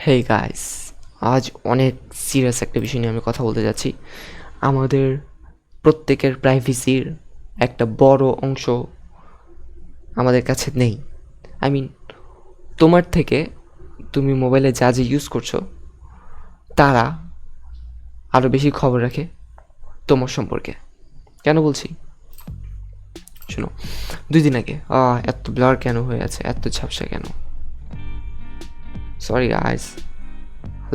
Hey guys, আজ অনেক serious একটা বিষয় নিয়ে আমি কথা বলতে যাচ্ছি। আমাদের প্রত্যেকের প্রাইভেসির একটা বড় অংশ আমাদের কাছে নেই। আই মিন, তোমার থেকে তুমি মোবাইলে যা যা ইউজ করছো তারা আরও বেশি খবর রাখে তোমার সম্পর্কে। কেন বলছি শোনো, 2 দিন আগে এত ব্লার কেন হয়ে আছে, এত ঝাপসা কেন? সরি গাইস,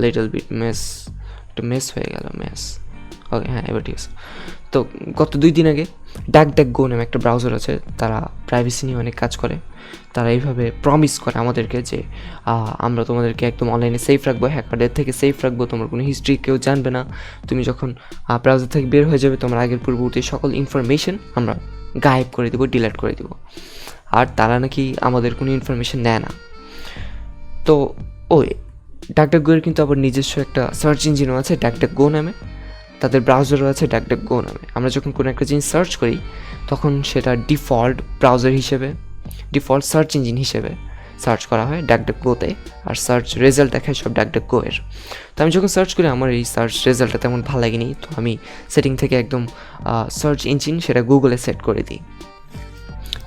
লিটল বিট একটু মেস হয়ে গেল, মেস। ওকে, হ্যাঁ, এবার ঠিক আছে। তো গত 2 দিন আগে ডাক গো নামে একটা ব্রাউজার আছে, তারা প্রাইভেসি নিয়ে অনেক কাজ করে। তারা এইভাবে প্রমিস করে আমাদেরকে যে আমরা তোমাদেরকে একদম অনলাইনে সেফ রাখবো, হ্যাকারদের থেকে সেফ রাখবো, তোমার কোনো হিস্ট্রি কেউ জানবে না। তুমি যখন ব্রাউজার থেকে বের হয়ে যাবে, তোমার আগের পূর্ববর্তী সকল ইনফরমেশন আমরা গায়েব করে দেবো, ডিলিট করে দেবো। আর তারা নাকি আমাদের কোনো ইনফরমেশন নেয় না। তো ওই ডাকগোয়ের কিন্তু আবার নিজস্ব একটা সার্চ ইঞ্জিনও আছে ডাকগো নামে, তাদের ব্রাউজারও আছে ডাকগো নামে। আমরা যখন কোনো একটা জিনিস সার্চ করি তখন সেটা ডিফল্ট ব্রাউজার হিসেবে, ডিফল্ট সার্চ ইঞ্জিন হিসেবে সার্চ করা হয় ডাকগোতে, আর সার্চ রেজাল্ট দেখায় সব ডাকগোয়ের। তো আমি যখন সার্চ করি আমার এই সার্চ রেজাল্টটা তেমন ভালো লাগেনি, তো আমি সেটিং থেকে একদম সার্চ ইঞ্জিন সেটা গুগলে সেট করে দিই।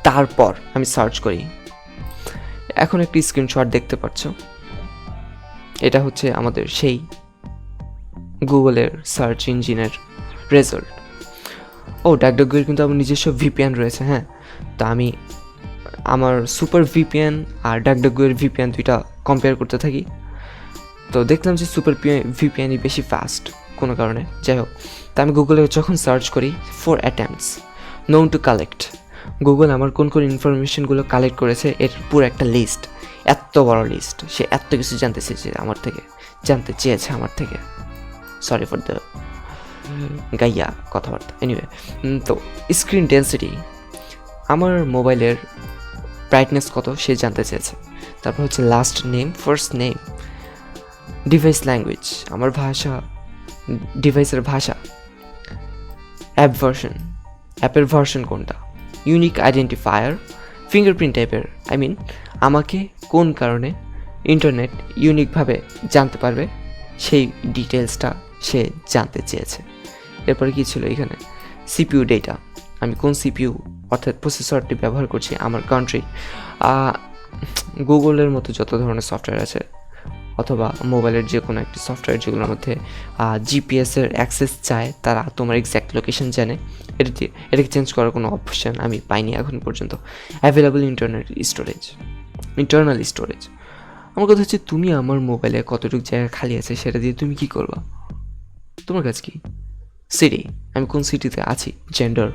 তারপর আমি সার্চ করি। এখন একটি স্ক্রিনশট দেখতে পাচ্ছ, এটা হচ্ছে আমাদের সেই গুগলের সার্চ ইঞ্জিনের রেজাল্ট। ডাকগোয়ের কিন্তু আমার নিজস্ব ভিপিএন রয়েছে, হ্যাঁ। তো আমি আমার সুপার ভিপিএন আর ডাকগোয়ের ভিপিএন দুইটা কম্পেয়ার করতে থাকি। তো দেখলাম যে সুপার ভিপিএনই বেশি ফাস্ট কোনো কারণে, যাই হোক। তো আমি গুগলে যখন সার্চ করি 4 attempts known to collect, Google আমার কোন কোন ইনফরমেশনগুলো কালেক্ট করেছে এর পুরো একটা লিস্ট, এত বড় লিস্ট। সে এত কিছু জানতে চেয়েছে আমার থেকে। সরি ফর দ্য গাইয়া কথাবার্তা। এনিওয়ে, তো স্ক্রিন ডেন্সিটি, আমার মোবাইলের ব্রাইটনেস কত সে জানতে চেয়েছে। তারপর হচ্ছে last name, first name, device language, আমার ভাষা, ডিভাইসের ভাষা, অ্যাপ ভার্সন, অ্যাপের ভার্সন কোনটা, ইউনিক আইডেন্টিফায়ার, ফিঙ্গারপ্রিন্ট টাইপের। আই মিন, আমাকে কোন কারণে ইন্টারনেট ইউনিকভাবে জানতে পারবে সেই ডিটেলসটা সে জানতে চেয়েছে। এরপরে কী ছিল এখানে, সিপিইউ ডেটা, আমি কোন সিপিইউ অর্থাৎ প্রসেসরটি ব্যবহার করছি, আমার কান্ট্রি, গুগলের মতো যত ধরনের সফটওয়্যার আছে অথবা মোবাইলের যে কোনো একটি সফটওয়্যার যেগুলোর মধ্যে জিপিএসের অ্যাক্সেস চায়, তারা তোমার এক্স্যাক্ট লোকেশন জানে। এটাকে চেঞ্জ করার কোনো অপশান আমি পাইনি এখন পর্যন্ত। Available internal storage. আমার কথা হচ্ছে, তুমি আমার মোবাইলে কতটুকু জায়গা খালি আছে সেটা দিয়ে তুমি কী করবা? তোমার কাছে কি? সিটি, আমি কোন সিটিতে আছি, জেন্ডার,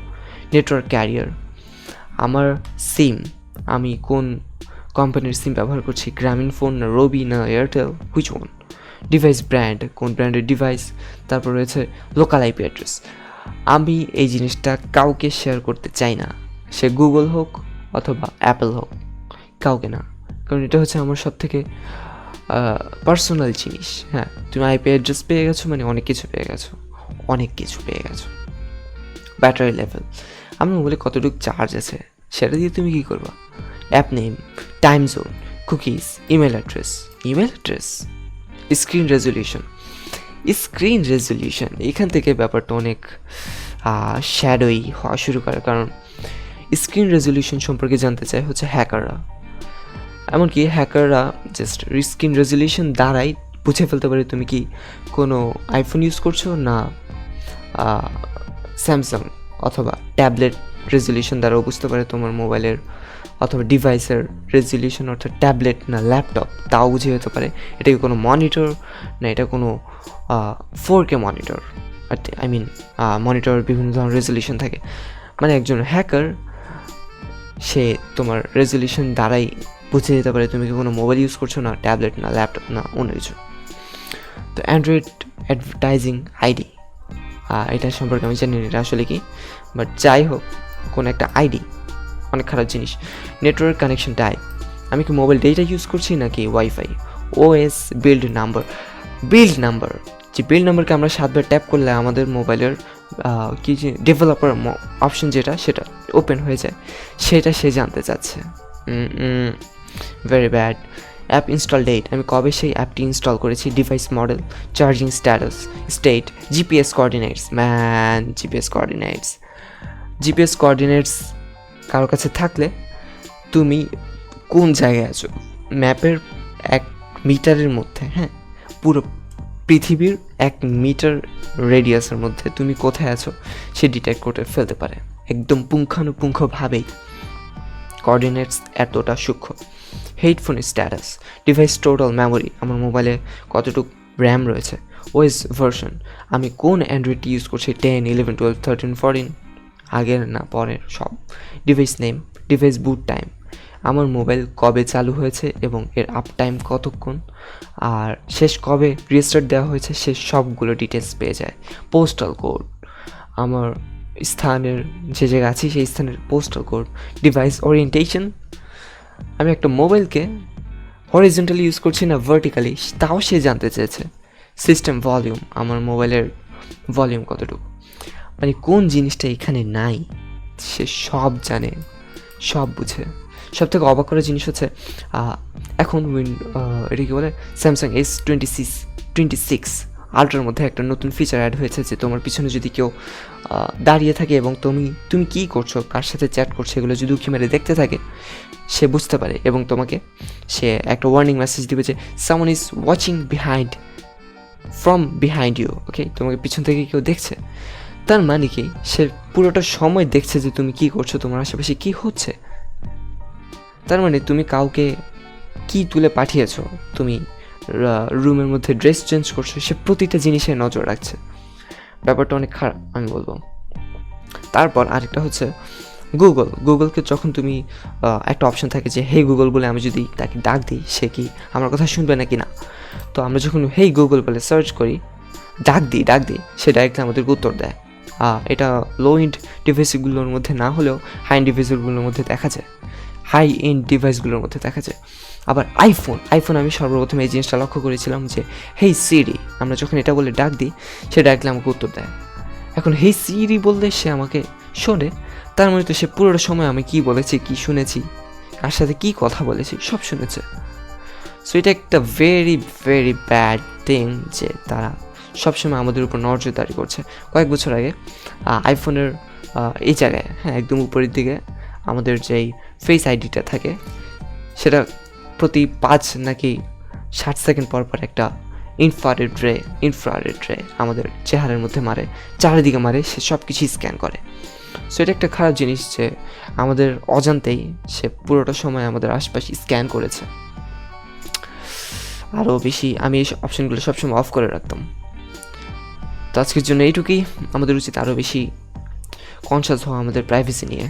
নেটওয়ার্ক ক্যারিয়ার, আমার সিম, আমি কোন কোম্পানির সিম ব্যবহার করছি, গ্রামীণ ফোন না রবি না Airtel, which one, device brand, কোন ব্র্যান্ডের ডিভাইস, তারপর রয়েছে লোকাল আইপি অ্যাড্রেস। আমি এই জিনিসটা কাউকে শেয়ার করতে চাই না, সে গুগল হোক অথবা অ্যাপেল হোক, কাউকে না। কারণ এটা হচ্ছে আমার সব থেকে পার্সোনাল জিনিস। হ্যাঁ, তুমি আইপি অ্যাড্রেস পেয়ে গেছো মানে অনেক কিছু পেয়ে গেছো। ব্যাটারি লেভেল, আমার মোবাইলে কতটুকু চার্জ আছে সেটা দিয়ে তুমি কী করবা? App name, time zone, cookies, email address, screen resolution. এখান থেকে ব্যাপারটা অনেক শ্যাডোই হওয়া শুরু করে, কারণ স্ক্রিন রেজলিউশন সম্পর্কে জানতে চায় হচ্ছে হ্যাকাররা। এমনকি হ্যাকাররা জাস্ট স্ক্রিন রেজলিউশন দ্বারাই বুঝে ফেলতে পারে তুমি কি কোনো আইফোন ইউজ করছো না স্যামসাং অথবা ট্যাবলেট রেজলিউশন দ্বারাও বুঝতে পারে তোমার মোবাইলের অথবা ডিভাইসের রেজলিউশন, অর্থাৎ ট্যাবলেট না ল্যাপটপ, তাও বুঝে যেতে পারে এটা কি কোনো মনিটর না এটা কোনো 4K monitor. I mean, monitor বিভিন্ন ধরনের রেজলিউশন থাকে। মানে একজন হ্যাকার সে তোমার রেজলিউশন দ্বারাই বুঝে যেতে পারে তুমি কি কোনো মোবাইল ইউজ করছো না ট্যাবলেট না ল্যাপটপ না অন্য কিছু। তো অ্যান্ড্রয়েড অ্যাডভার্টাইজিং আইডি, এটা সম্পর্কে আমি জানি না এটা আসলে কি, বাট যাই হোক, কোনো একটা আইডি অনেক খারাপ জিনিস। নেটওয়ার্ক কানেকশন টাইপ, আমি কি মোবাইল ডেটা ইউজ করছি নাকি ওয়াইফাই। ওএস বিল্ড নাম্বার, যে বিল্ড নাম্বারকে আমরা 7বার ট্যাপ করলে আমাদের মোবাইলের কি যে ডেভেলপার অপশন সেটা ওপেন হয়ে যায়, সেটা সে জানতে চাচ্ছে। Very bad. App install date, আমি কবে সেই অ্যাপটি ইনস্টল করেছি, device model, charging status, state, GPS coordinates, man GPS coordinates কারোর কাছে থাকলে তুমি কোন জায়গায় আছো ম্যাপের 1 মিটারের মধ্যে, হ্যাঁ, পুরো পৃথিবীর 1 মিটার রেডিয়াসের মধ্যে তুমি কোথায় আছো সে ডিটেক্ট করে ফেলতে পারে একদম পুঙ্খানুপুঙ্খভাবেই। কোঅর্ডিনেটস এতটা সূক্ষ্ম। Headphone status, device total memory, আমার মোবাইলে কতটুকু র্যাম রয়েছে, ওএস ভার্সন, আমি কোন অ্যান্ড্রয়েডটি ইউজ করছি, 10, 11, 12, 13, 14, আগের না পরের সব। ডিভাইস নেম, ডিভাইস বুট টাইম, আমার মোবাইল কবে চালু হয়েছে এবং এর আপ টাইম কতক্ষণ, আর শেষ কবে রিস্টার্ট দেওয়া হয়েছে সে সবগুলো ডিটেলস পেয়ে যায়। পোস্টাল কোড, আমার স্থানের যে জায়গায় আছি সেই স্থানের পোস্টাল কোড। ডিভাইস ওরিয়েন্টেশন, আমি একটা মোবাইলকে হরিজন্টালি ইউজ করছি না ভার্টিক্যালি তাও সে জানতে চেয়েছে। সিস্টেম ভলিউম, আমার মোবাইলের ভলিউম কতটুকু, মানে কোন জিনিসটা এখানে নাই সে সব জানে, সব বুঝে। সব থেকে অবাক করার জিনিস হচ্ছে এখন এটা কি বলে স্যামসাং S26 আলট্রার মধ্যে একটা নতুন ফিচার অ্যাড হয়েছে যে তোমার পিছনে যদি কেউ দাঁড়িয়ে থাকে এবং তুমি কী করছো, কার সাথে চ্যাট করছো, এগুলো যদি উঁকি মেরে দেখতে থাকে সে বুঝতে পারে এবং তোমাকে সে একটা ওয়ার্নিং মেসেজ দিবে যে someone is watching from behind you, okay, তোমাকে পিছন থেকে কেউ দেখছে। তার মানে কি সে পুরোটা সময় দেখছে যে তুমি কী করছো, তোমার আশেপাশে কী হচ্ছে। তার মানে তুমি কাউকে কি তুলে পাঠিয়েছো, তুমি রুমের মধ্যে ড্রেস চেঞ্জ করছো, সে প্রতিটা জিনিসে নজর রাখছে। ব্যাপারটা অনেক খারাপ আমি বলবো। তারপর আরেকটা হচ্ছে গুগলকে যখন তুমি একটা অপশন থাকে যে হেই গুগল বলে আমি যদি তাকে ডাক দিই সে কি আমার কথা শুনবে নাকি না, তো আমরা যখন হেই গুগল বলে সার্চ করি, ডাক দিই সে ডাইরেক্টলি আমাদের উত্তর দেয়। এটা লো এন্ড ডিভাইসগুলোর মধ্যে না হলেও হাই এন্ড ডিভাইসগুলোর মধ্যে দেখা যায়, হাই এন্ড ডিভাইসগুলোর মধ্যে দেখা যায়। আবার আইফোন আমি সর্বপ্রথম এই জিনিসটা লক্ষ্য করেছিলাম যে হেই সিরি, আমরা যখন এটা বলে ডাক দিই সে ডাইরেক্টলি আমাকে উত্তর দেয়। এখন হেই সিরি বললে সে আমাকে শোনে, তার মানে তো সে পুরোটা সময় আমি কী বলেছি, কী শুনেছি, কার সাথে কী কথা বলেছি সব শুনেছে। সো এটা একটা ভেরি ভেরি ব্যাড থিং যে তারা সবসময় আমাদের উপর নজরদারি করছে। কয়েক বছর আগে আইফোনের এই জায়গায়, হ্যাঁ, একদম উপরের দিকে আমাদের যেই ফেস আইডিটা থাকে সেটা প্রতি 5 নাকি 60 সেকেন্ড পর পর একটা ইনফ্রারেড রে আমাদের চেহারার মধ্যে মারে, চারিদিকে মারে, সে সব কিছুই স্ক্যান করে। সো এটা একটা খারাপ জিনিস যে আমাদের অজান্তেই সে পুরোটা সময় আমাদের আশপাশে স্ক্যান করেছে। আরও বেশি আমি এই অপশানগুলো সবসময় অফ করে রাখতাম। তো আজকের জন্য এইটুকুই, আমাদের উচিত আরও বেশি কনসাস হওয়া আমাদের প্রাইভেসি নিয়ে।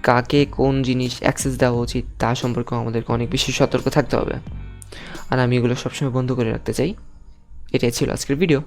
কাকে কোন জিনিস অ্যাক্সেস দেওয়া উচিত তা সম্পর্কে আমাদেরকে অনেক বেশি সতর্ক থাকতে হবে, আর আমি এগুলো সবসময় বন্ধ করে রাখতে চাই। এটাই ছিল আজকের ভিডিও।